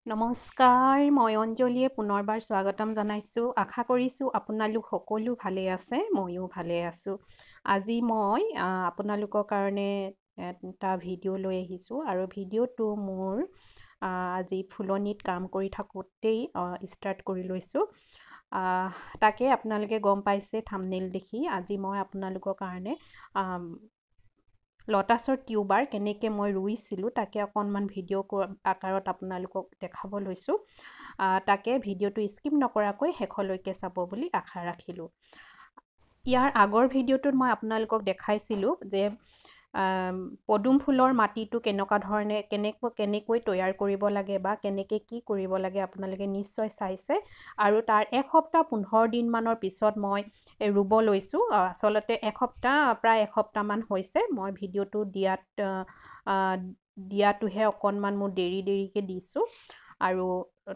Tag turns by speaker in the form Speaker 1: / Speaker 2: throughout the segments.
Speaker 1: নমস্কাৰ, মই অঞ্জলীয়ে পুনৰবাৰ স্বাগতম জনাইছোঁ। আশা কৰিছোঁ আপোনালোক সকলো ভালে আছে, ময়ো ভালে আছোঁ। আজি মই আপোনালোকৰ কাৰণে এটা ভিডিঅ' লৈ আহিছোঁ আৰু ভিডিঅ'টো মোৰ আজি ফুলনিত কাম কৰি থাকোঁতেই ষ্টাৰ্ট কৰি লৈছোঁ। তাকে আপোনালোকে গম পাইছে থাম্বনেইল দেখি। আজি মই আপোনালোকৰ কাৰণে লটাছৰ টিউবাৰ কেনেকৈ মই ৰুইছিলোঁ তাকে অকণমান ভিডিঅ' আকাৰত আপোনালোকক দেখাব লৈছোঁ। তাকে ভিডিঅ'টো স্কিপ নকৰাকৈ শেষলৈকে চাব বুলি আশা ৰাখিলোঁ। ইয়াৰ আগৰ ভিডিঅ'টোত মই আপোনালোকক দেখাইছিলোঁ যে পদুম ফুলৰ মাটিটো কেনেকুৱা ধৰণে কেনেকৈ তৈয়াৰ কৰিব লাগে বা কেনেকৈ কি কৰিব লাগে আপোনালোকে নিশ্চয় চাইছে। আৰু তাৰ এসপ্তাহ 15 দিনমানৰ পিছত মই ৰুব লৈছোঁ। আচলতে প্ৰায় এসপ্তাহমান হৈছে মই ভিডিঅ'টো দিয়াটোহে অকণমান মোৰ দেৰিকৈ দিছোঁ। আৰু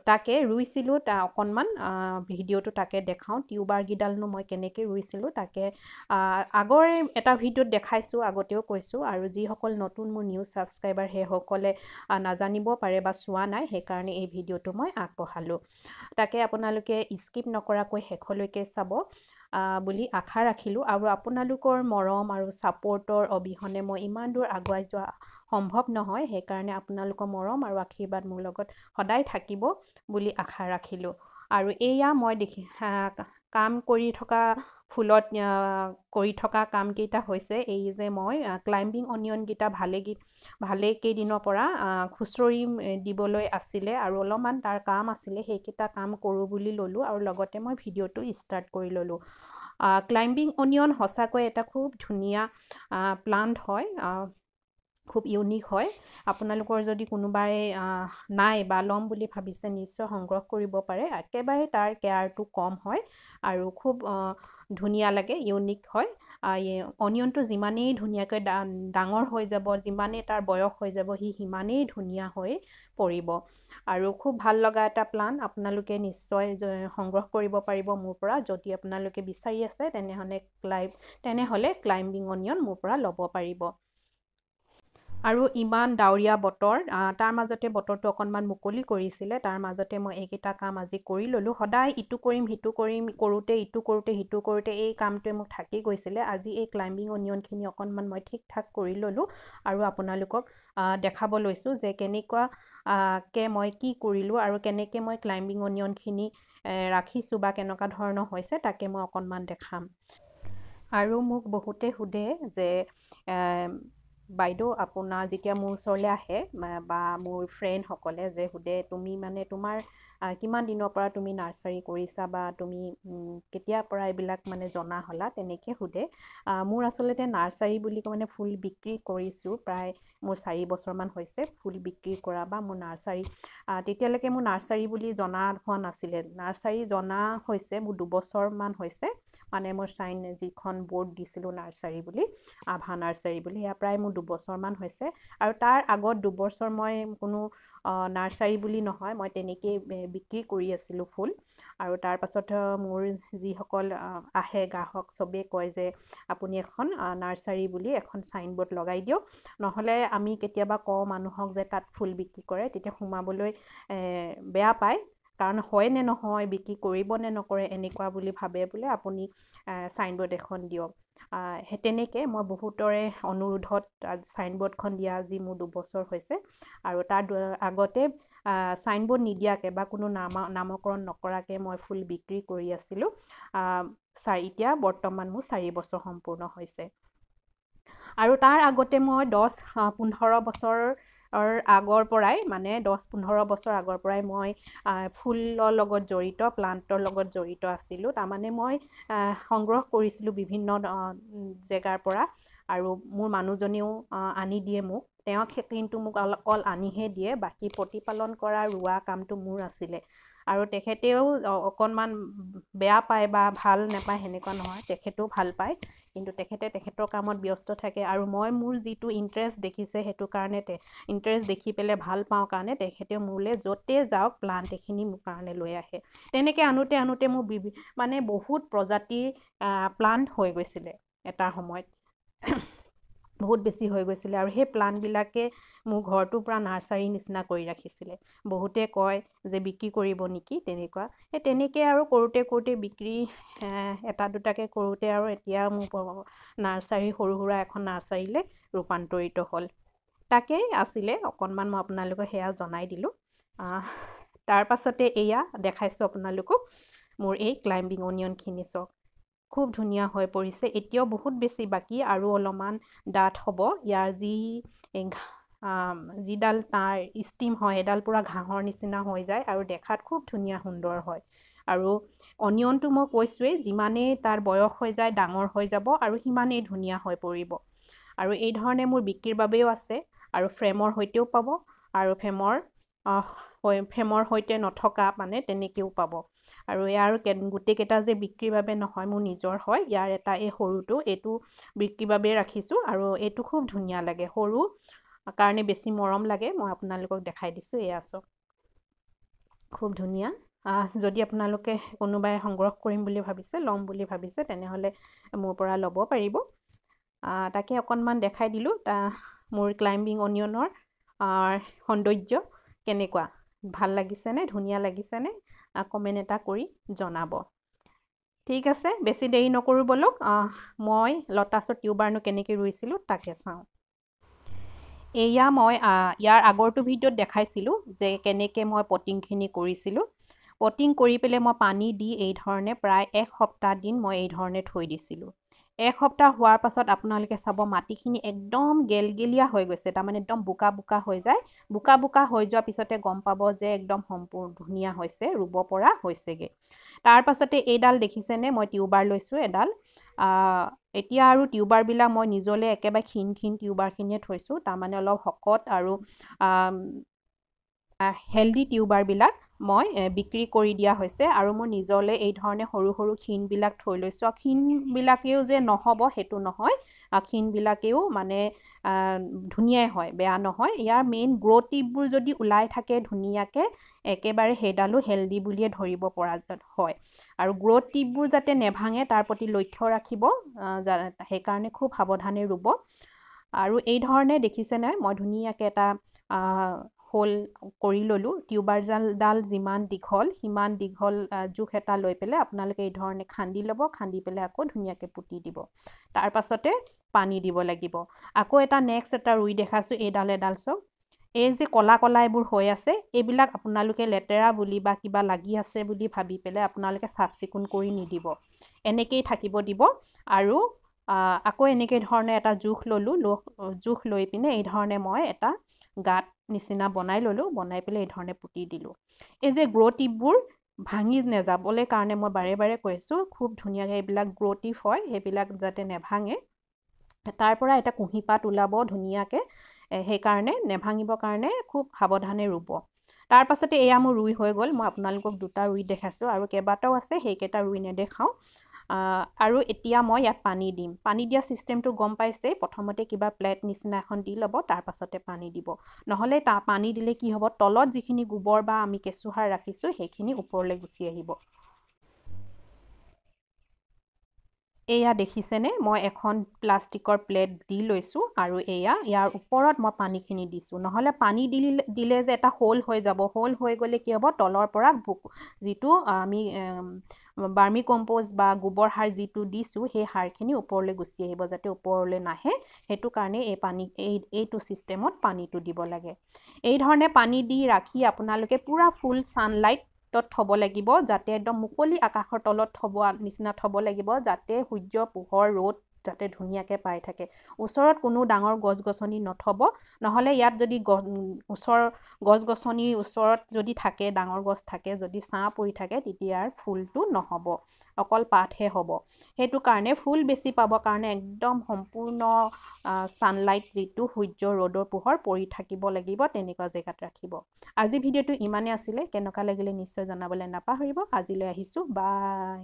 Speaker 1: তাকে ৰুইছিলোঁ অকণমান ভিডিঅ'টো তাকে দেখাওঁ। টিউবাৰকেইডালনো মই কেনেকৈ ৰুইছিলোঁ তাকে আগৰে এটা ভিডিঅ'ত দেখাইছোঁ, আগতেও কৈছোঁ। আৰু যিসকল নতুন মোৰ নিউ ছাবস্ক্ৰাইবাৰ সেইসকলে নাজানিব পাৰে বা চোৱা নাই, সেইকাৰণে এই ভিডিঅ'টো মই আগবঢ়ালোঁ। তাকে আপোনালোকে স্কিপ নকৰাকৈ শেষলৈকে চাব বুলি আশা ৰাখিলোঁ। আৰু আপোনালোকৰ মৰম আৰু ছাপোৰ্টৰ অবিহনে মই ইমান দূৰ আগুৱাই যোৱা সম্ভৱ নহয়, সেইকাৰণে আপোনালোকৰ মৰম আৰু আশীৰ্বাদ মোৰ লগত সদায় থাকিব বুলি আশা ৰাখিলোঁ। আৰু এয়া মই কাম কৰি থকা ফুলত কৰি থকা কামকেইটা হৈছে এই যে মই ক্লাইম্বিং অনিয়নকেইটা ভালেকেইদিনৰ পৰা খুচৰি দিবলৈ আছিলে আৰু অলপমান তাৰ কাম আছিলে, সেইকেইটা কাম কৰোঁ বুলি ল'লোঁ আৰু লগতে মই ভিডিঅ'টো ষ্টাৰ্ট কৰি ল'লোঁ। ক্লাইম্বিং অনিয়ন সঁচাকৈ এটা খুব ধুনীয়া প্লাণ্ট হয়, খুব ইউনিক হয়। আপোনালোকৰ যদি কোনোবাই নাই বা ল'ম বুলি ভাবিছে নিশ্চয় সংগ্ৰহ কৰিব পাৰে। একেবাৰে তাৰ কেয়াৰটো কম হয় আৰু খুব ধুনীয়া লাগে, ইউনিক হয়। অনিয়নটো যিমানেই ধুনীয়াকৈ ডাঙৰ হৈ যাব, যিমানেই তাৰ বয়স হৈ যাব, সি সিমানেই ধুনীয়া হৈ পৰিব আৰু খুব ভাল লগা এটা প্লাণ্ট। আপোনালোকে নিশ্চয় সংগ্ৰহ কৰিব পাৰিব মোৰ পৰা। যদি আপোনালোকে বিচাৰি আছে তেনেহ'লে ক্লাইম্বিং অনিয়ন মোৰ পৰা ল'ব পাৰিব। আৰু ইমান ডাৱৰীয়া বতৰ, তাৰ মাজতে বতৰটো অকণমান মুকলি কৰিছিলে, তাৰ মাজতে মই এইকেইটা কাম আজি কৰি ল'লোঁ। সদায় ইটো কৰিম সিটো কৰিম কৰোঁতে সিটো কৰোঁতে এই কামটোৱে মোক থাকি গৈছিলে। আজি এই ক্লাইম্বিং অনিয়নখিনি অকণমান মই ঠিক ঠাক কৰি ল'লোঁ আৰু আপোনালোকক দেখাব লৈছোঁ যে কেনেকুৱাকৈ মই কি কৰিলোঁ আৰু কেনেকৈ মই ক্লাইম্বিং অনিয়নখিনি ৰাখিছোঁ বা কেনেকুৱা ধৰণৰ হৈছে তাকে মই অকণমান দেখাম। আৰু মোক বহুতে সোধে যে বাইদেউ আপোনাৰ যেতিয়া মোৰ ওচৰলৈ আহে বা মোৰ ফ্ৰেণ্ডসকলে যে সোধে তুমি তোমাৰ কিমান দিনৰ পৰা তুমি নাৰ্চাৰী কৰিছা বা তুমি কেতিয়াৰ পৰা এইবিলাক জনা হ'লা, তেনেকৈ সোধে। মোৰ আচলতে নাৰ্চাৰী বুলি ফুল বিক্ৰী কৰিছোঁ প্ৰায় মোৰ 4 বছৰমান হৈছে ফুল বিক্ৰী কৰা বা মোৰ নাৰ্চাৰী। তেতিয়ালৈকে মোৰ নাৰ্চাৰী বুলি জনা হোৱা নাছিলে। নাৰ্চাৰী জনা হৈছে মোৰ 2 বছৰমান হৈছে, মোৰ যিখন বৰ্ড দিছিলোঁ নাৰ্চাৰী বুলি, আভা নাৰ্চাৰী বুলি, সেয়া প্ৰায় মোৰ 2 বছৰমান হৈছে। আৰু তাৰ আগত 2 বছৰ মই কোনো নাৰ্চাৰী বুলি নহয়, মই তেনেকেই বিক্ৰী কৰি আছিলোঁ ফুল। আৰু তাৰ পাছত মোৰ যিসকল আহে গ্ৰাহক চবেই কয় যে আপুনি এখন নাৰ্চাৰী বুলি এখন চাইনবৰ্ড লগাই দিয়ক, নহ'লে আমি কেতিয়াবা কওঁ মানুহক যে তাত ফুল বিক্ৰী কৰে, তেতিয়া সোমাবলৈ বেয়া পায়, কাৰণ হয় নে নহয়, বিক্ৰী কৰিব নে নকৰে এনেকুৱা বুলি ভাবে বোলে, আপুনি চাইনবৰ্ড এখন দিয়ক। সেই তেনেকৈ মই বহুতৰে অনুৰোধত চাইনবৰ্ডখন দিয়া আজি মোৰ 2 বছৰ হৈছে। আৰু তাৰ আগতে চাইনবৰ্ড নিদিয়াকৈ বা কোনো নামকৰণ নকৰাকৈ মই ফুল বিক্ৰী কৰি আছিলোঁ। এতিয়া বৰ্তমান মোৰ 4 বছৰ সম্পূৰ্ণ হৈছে। আৰু তাৰ আগতে মই 10-15 বছৰৰ আগৰ পৰাই 10-15 বছৰ আগৰ পৰাই মই ফুলৰ লগত জড়িত, প্লাণ্টৰ লগত জড়িত আছিলোঁ। মই সংগ্ৰহ কৰিছিলোঁ বিভিন্ন জেগাৰ পৰা আৰু মোৰ মানুহজনেও আনি দিয়ে মোক। তেওঁ কিন্তু মোক অকল আনিহে দিয়ে, বাকী প্ৰতিপালন কৰা ৰোৱা কামটো মোৰ আছিলে। আৰু তেখেতেও অকণমান বেয়া পায় বা ভাল নাপায় সেনেকুৱা নহয়, তেখেতেও ভাল পায়, কিন্তু তেখেতৰ কামত ব্যস্ত থাকে। আৰু মই মোৰ যিটো ইণ্টাৰেষ্ট দেখিছে সেইটো কাৰণে ইণ্টাৰেষ্ট দেখি পেলাই ভাল পাওঁ কাৰণে তেখেতে মোলৈ য'তে যাওক প্লাণ্ট এখিনি মোৰ কাৰণে লৈ আহে। তেনেকৈ আনোতে মোৰ বহুত প্ৰজাতিৰ প্লাণ্ট হৈ গৈছিলে এটা সময়ত। বহুত বেছি হৈ গৈছিলে আৰু সেই প্লাণ্টবিলাকে মোৰ ঘৰটো পুৰা নাৰ্চাৰী নিচিনা কৰি ৰাখিছিলে বহুতে কয় যে বিক্ৰী কৰিব নেকি তেনেকুৱা তেনেকৈ আৰু কৰোঁতে বিক্ৰী এটা দুটাকৈ কৰোঁতে আৰু এতিয়া মোৰ নাৰ্চাৰী সৰু সুৰা এখন নাৰ্চাৰীলৈ ৰূপান্তৰিত হ'ল তাকেই আছিলে অকণমান মই আপোনালোকক সেয়া জনাই দিলোঁ তাৰ পাছতে এয়া দেখাইছোঁ আপোনালোকক মোৰ এই ক্লাইম্বিং অনিয়নখিনি চাওক খুব ধুনীয়া হৈ পৰিছে এতিয়াও বহুত বেছি বাকী আৰু অলপমান ডাঠ হ'ব ইয়াৰ যিডাল তাৰ ষ্টিম হয় এডাল পুৰা ঘাঁহৰ নিচিনা হৈ যায় আৰু দেখাত খুব ধুনীয়া সুন্দৰ হয় আৰু অনিয়নটো মই কৈছোঁৱেই যিমানেই তাৰ বয়স হৈ যায় ডাঙৰ হৈ যাব আৰু সিমানেই ধুনীয়া হৈ পৰিব আৰু এই ধৰণে মোৰ বিক্ৰীৰ বাবেও আছে আৰু ফ্ৰেমৰ সৈতেও পাব আৰু ফ্ৰেমৰ সৈতে নথকা মানে তেনেকৈও পাব আৰু ইয়াৰ গোটেইকেইটা যে বিক্ৰীৰ বাবে নহয় মোৰ নিজৰ হয় ইয়াৰ এটা এই সৰুটো এইটো বিক্ৰীৰ বাবে ৰাখিছোঁ আৰু এইটো খুব ধুনীয়া লাগে সৰু কাৰণে বেছি মৰম লাগে মই আপোনালোকক দেখাই দিছোঁ এয়া চাওক খুব ধুনীয়া যদি আপোনালোকে কোনোবাই সংগ্ৰহ কৰিম বুলি ভাবিছে ল'ম বুলি ভাবিছে তেনেহ'লে মোৰ পৰা ল'ব পাৰিব তাকে অকণমান দেখাই দিলোঁ মোৰ ক্লাইম্বিং অনিয়নৰ সৌন্দৰ্য কেনেকুৱা ভাল লাগিছেনে ধুনীয়া লাগিছেনে কমেণ্ট এটা কৰি জনাব ঠিক আছে বেছি দেৰি নকৰোঁ বলক মই লটাছৰ টিউবাৰনো কেনেকৈ ৰুইছিলোঁ তাকে চাওঁ এয়া মই ইয়াৰ আগৰটো ভিডিঅ'ত দেখাইছিলোঁ যে কেনেকৈ মই পটিংখিনি কৰিছিলোঁ পটিং কৰি পেলাই মই পানী দি এই ধৰণে প্ৰায় এক সপ্তাহ দিন মই এই ধৰণে থৈ দিছিলোঁ এক সপ্তাহ হোৱাৰ পাছত আপোনালোকে চাব মাটিখিনি একদম গেলগেলীয়া হৈ গৈছে তাৰমানে একদম বোকা বোকা হৈ যায় বোকা বোকা হৈ যোৱাৰ পিছতে গম পাব যে একদম সম্পূৰ্ণ ধুনীয়া হৈছে ৰুব পৰা হৈছেগৈ তাৰ পাছতে এইডাল দেখিছেনে মই টিউবাৰ লৈছোঁ এডাল এতিয়া আৰু টিউবাৰবিলাক মই নিজলৈ একেবাৰে ক্ষীণ টিউবাৰখিনিয়ে থৈছোঁ তাৰমানে অলপ শকত আৰু হেল্ডি টিউবাৰবিলাক মই বিক্ৰী কৰি দিয়া হৈছে আৰু মোৰ নিজলৈ এই ধৰণে সৰু সৰু ক্ষীণবিলাক থৈ লৈছোঁ আৰু ক্ষীণবিলাকেও যে নহ'ব সেইটো নহয় ক্ষীণবিলাকেও মানে ধুনীয়াই হয় বেয়া নহয় ইয়াৰ মেইন গ্ৰ'থ টিপবোৰ যদি ওলাই থাকে ধুনীয়াকৈ একেবাৰে সেইডালো হেল্ডি বুলিয়ে ধৰিব পৰা হয় আৰু গ্ৰ'থ টিপবোৰ যাতে নেভাঙে তাৰ প্ৰতি লক্ষ্য ৰাখিব সেইকাৰণে খুব সাৱধানে ৰুব আৰু এই ধৰণে দেখিছেনে মই ধুনীয়াকৈ এটা হোল কৰি ল'লোঁ টিউবাৰডাল যিমান দীঘল সিমান দীঘল জোখ এটা লৈ পেলাই আপোনালোকে এই ধৰণে খান্দি ল'ব খান্দি পেলাই আকৌ ধুনীয়াকৈ পুতি দিব তাৰ পাছতে পানী দিব লাগিব আকৌ এটা নেক্সট এটা ৰুই দেখাইছোঁ এডাল চাওক এই যে কলা কলা এইবোৰ হৈ আছে এইবিলাক আপোনালোকে লেতেৰা বুলি বা কিবা লাগি আছে বুলি ভাবি পেলাই আপোনালোকে চাফ চিকুণ কৰি নিদিব এনেকেই থাকিব দিব আৰু আকৌ এনেকৈ ধৰণে এটা জোখ ল'লোঁ জোখ লৈ পিনে এই ধৰণে মই এটা গাঁত নিচিনা বনাই ল'লোঁ বনাই পেলাই এই ধৰণে পুতি দিলোঁ এই যে গ্ৰ'থ টিপবোৰ ভাঙি নেযাবলৈ কাৰণে মই বাৰে বাৰে কৈছোঁ খুব ধুনীয়াকৈ এইবিলাক গ্ৰ'থ টিপ হয় সেইবিলাক যাতে নেভাঙে তাৰ পৰা এটা কুঁহিপাত ওলাব ধুনীয়াকৈ সেইকাৰণে নেভাঙিবৰ কাৰণে খুব সাৱধানে ৰুব তাৰ পাছতে এয়া মোৰ ৰুই হৈ গ'ল মই আপোনালোকক দুটা ৰুই দেখাইছোঁ আৰু কেইবাটাও আছে সেইকেইটা ৰুই নেদেখাওঁ আৰু এতিয়া মই ইয়াত পানী দিম পানী দিয়া ছিষ্টেমটো গম পাইছে প্ৰথমতে কিবা প্লেট নিচিনা এখন দি ল'ব তাৰ পাছতে পানী দিব নহ'লে পানী দিলে কি হ'ব তলত যিখিনি গোবৰ বা আমি কেঁচুসাৰ ৰাখিছোঁ সেইখিনি ওপৰলৈ গুচি আহিব এয়া দেখিছেনে মই এখন প্লাষ্টিকৰ প্লেট দি লৈছোঁ আৰু ইয়াৰ ওপৰত মই পানীখিনি দিছোঁ নহ'লে পানী দিলে যে এটা হোল হৈ যাব হোল হৈ গ'লে কি হ'ব তলৰ পৰা যিটো আমি বাৰ্মি কম্প'জ বা গোবৰ সাৰ যিটো দিছোঁ সেই সাৰখিনি ওপৰলৈ গুচি আহিব যাতে ওপৰলৈ নাহে সেইটো কাৰণে এইটো ছিষ্টেমত পানীটো দিব লাগে এই ধৰণে পানী দি ৰাখি আপোনালোকে পূৰা ফুল ছানলাইট থ'ব লাগিব যাতে একদম মুকলি আকাশৰ তলত থ'ব নিচিনা থ'ব লাগিব যাতে সূৰ্য পোহৰ ৰ'দ যাতে ধুনীয়াকৈ পাই থাকে ওচৰত কোনো ডাঙৰ গছ গছনি নথ'ব নহ'লে ইয়াত যদি গছ গছনিৰ ওচৰত যদি থাকে ডাঙৰ গছ থাকে যদি ছাঁ পৰি থাকে তেতিয়া ফুলটো নহ'ব অকল পাতহে হ'ব সেইটো কাৰণে ফুল বেছি পাবৰ কাৰণে একদম সম্পূৰ্ণ ছানলাইট যিটো সূৰ্য ৰ'দৰ পোহৰ পৰি থাকিব লাগিব তেনেকুৱা জেগাত ৰাখিব আজি ভিডিঅ'টো ইমানেই আছিলে কেনেকুৱা লাগিলে নিশ্চয় জনাবলৈ নাপাহৰিব আজিলৈ আহিছোঁ বাই